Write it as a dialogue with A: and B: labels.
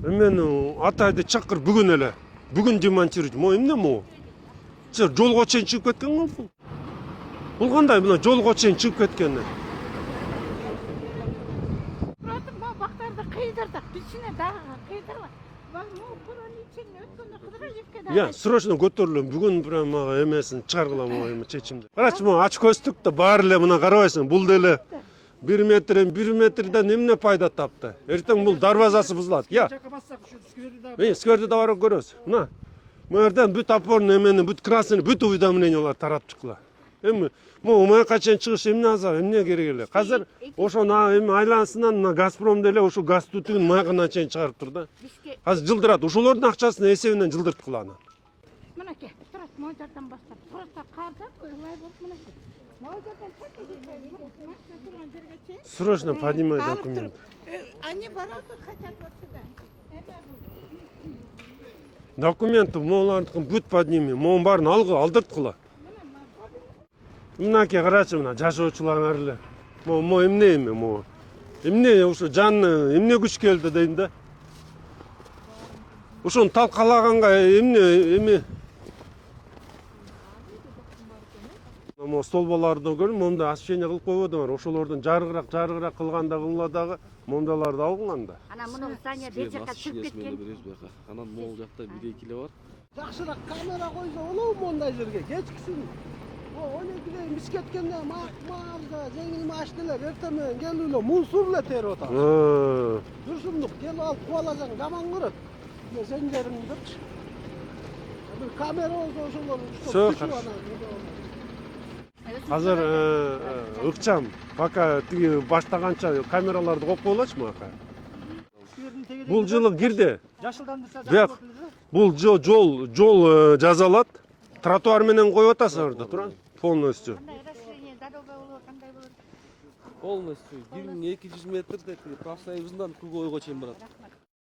A: Мен атайды чакыр бүгүн эле. Бүгүн демонтируйт. Мо эмне мо? Жолго чейин чыгып кеткен го бул. Бул кандай мына жолго чейин чыгып кеткен?
B: Murat'ım bu baktарды kıydırdık. Bizine daha kıydırma. Bak bu buranın içine ötkünde kıdıracak kadar.
A: Я срочно көтөрүлөм. Бүгүн прям мага эмесин чыгаргылам эми чечимди. Карачы, могу ач көздүк да баары эле мына карабайсың. Бул деле 1 метрден эмне пайда тапты? Эртең бул дарбазасы бузулат. Я. Скверди да барып көрөбүз. Мына. Мына жерден бүт опорный эмени, бүт красный, бүт уведомлениялар тарап чыккыла. Эми могу маяка чейин чыгыш эмне азап, эмне керек эле? Азыр ошону эми айланасынан мына Газпром деле ошо газ түтүгүн маягына чейин чыгарып тур да. Азыр жылдырат. Ошолордун акчасын эсебинен жылдырткыла аны.
B: Мынакей, турат, моңжардан баштап. Просто карда ылай болуп мынакей. Моңжардан
A: Срочно поднимай документ.
B: Они бороться хотят вот сюда.
A: Документы моңлардыкын бүт подними. Моң баарын алдырткыла. Мынакей карачы, мына жашоочулар эле. Мо эмне мо? Эмне ошо жанны эмне күч келди дейм да. Ошону талкалаганга эми Мо столбаларды көрүп, момда освещение кылып койбодуңар. Ошолордун жарыгыраак кылганда кылла дагы момдаларды алган да.
B: Ана муну Саня бер жака чыгып кеткен.
C: Анан могул жакта бирекиле бар.
D: Жакшыраак камера койсо болобу мондай жерге? Кечкисин. О, 12-де биз кеткенде маарда жеңил маш деле эртең менен келип эле мусор эле терип атат. Турсундук келип алып кубаласаң жаман көрөт. Сен жериңдирчи. Бир камера болсо ошолор
A: Все Азыр ыкчам, пока тиги баштаганча камераларды коюп коелачы мака. Бул жылы кирди. Бияк бул жол жазалат. Тротуар менен коюп атасыңар да тура. Полностью.
C: Полностью 1200 метрде профсоюзундан Кугойго чейин барат.